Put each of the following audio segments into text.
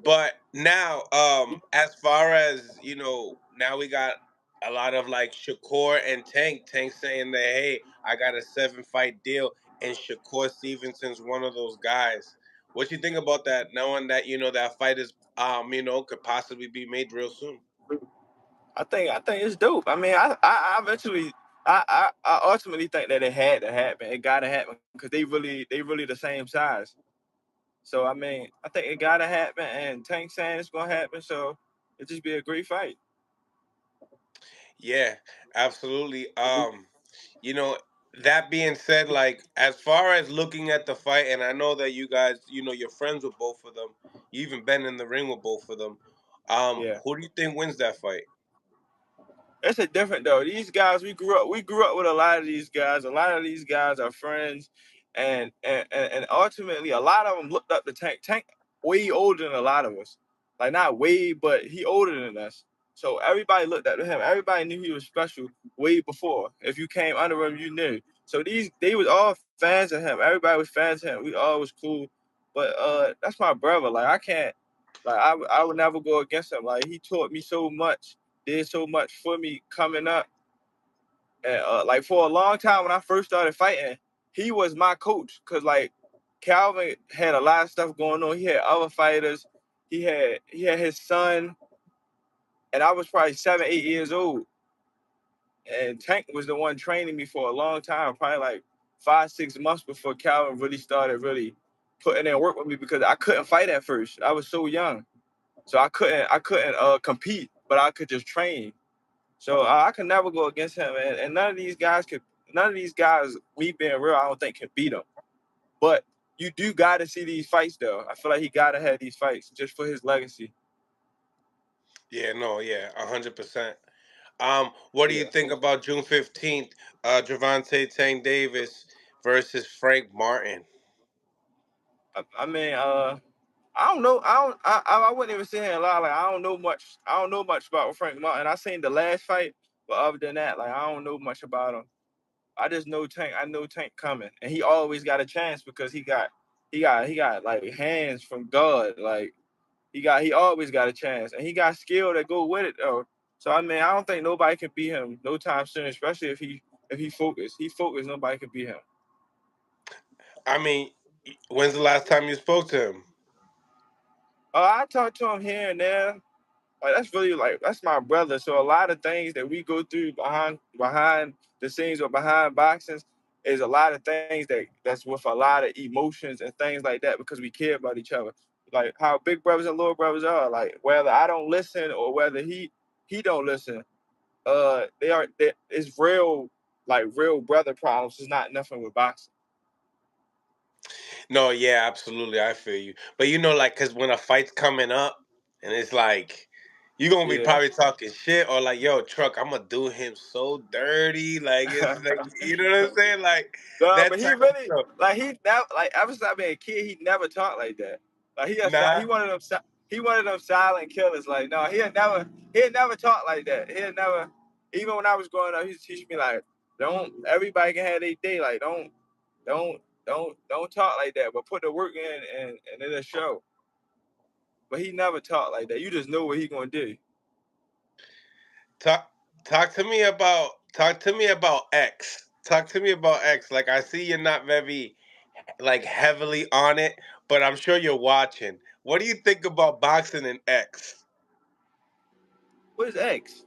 But now, as far as now we got a lot of like Shakur and Tank. Tank saying that, hey, I got a 7 fight deal, and Shakur Stevenson's one of those guys. What you think about that? Knowing that that fight is could possibly be made real soon. I think it's dope. I mean, I eventually I ultimately think that it had to happen. It gotta happen because they really the same size. So I mean, I think it gotta happen, and Tank saying it's gonna happen. So it just be a great fight. Yeah, absolutely. You know, that being said, like as far as looking at the fight, and I know that you guys, you're friends with both of them. You even been in the ring with both of them. Yeah. Who do you think wins that fight? It's a different though. These guys, we grew up with a lot of these guys. A lot of these guys are friends, and ultimately, a lot of them looked up to Tank. Tank way older than a lot of us. Like not way, but he older than us. So everybody looked up to him. Everybody knew he was special way before. If you came under him, you knew. So they was all fans of him. Everybody was fans of him. We all was cool. But that's my brother. Like I can't. Like I would never go against him. Like he taught me so much, did so much for me coming up. And like for a long time when I first started fighting, he was my coach. Cause like Calvin had a lot of stuff going on. He had other fighters. He had his son, and I was probably 7, 8 years old. And Tank was the one training me for a long time, probably like 5, 6 months before Calvin really started really putting in work with me because I couldn't fight at first. I was so young. So I couldn't compete, but I could just train. So I could never go against him, and none of these guys, me being real, I don't think can beat him. But you do got to see these fights, though. I feel like he got to have these fights just for his legacy. Yeah, no, yeah, 100%. What do you Yeah. think about June 15th? Javante Tank Davis versus Frank Martin. I mean, I don't know. I wouldn't even sit here and lie. Like I don't know much. I don't know much about Frank Martin. I seen the last fight, but other than that, like I don't know much about him. I just know Tank. I know Tank coming, and he always got a chance because he got like hands from God. Like he always got a chance, and he got skill that go with it though. So I mean, I don't think nobody can beat him no time soon, especially if he focused. He focused. Nobody can beat him. I mean, when's the last time you spoke to him? I talk to him here and there. Like that's really like that's my brother. So a lot of things that we go through behind the scenes or behind boxing is a lot of things that's with a lot of emotions and things like that because we care about each other. Like how big brothers and little brothers are. Like whether I don't listen or whether he don't listen, it's real like real brother problems. It's not nothing with boxing. No, yeah, absolutely, I feel you. But like, cause when a fight's coming up, and it's like you gonna be Yeah. probably talking shit or like, yo, truck, I'm gonna do him so dirty. Like it's like, you know what I'm saying? Like No, that but he type of really stuff. like he never like ever since I been a kid, he never talked like that. Like he Nah. one of them he one of them silent killers. Like no, he had never talk like that. He had never even when I was growing up, he used to teach me like don't everybody can have their day. Like don't talk like that, but put the work in and it'll show. But he never talked like that. You just know what he gonna do. Talk talk to me about X. Talk to me about X. Like I see you're not very like heavily on it, but I'm sure you're watching. What do you think about boxing and X? What's X?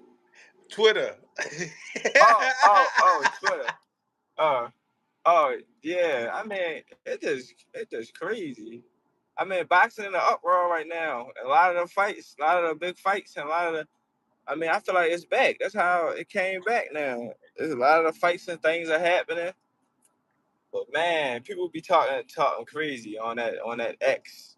Twitter. Oh, Twitter. Oh, oh yeah. I mean, it just crazy. I mean, boxing in the uproar right now. A lot of the fights, a lot of the big fights, and a lot of the. I mean, I feel like it's back. That's how it came back. Now, there's a lot of the fights and things are happening. But man, people be talking crazy on that X.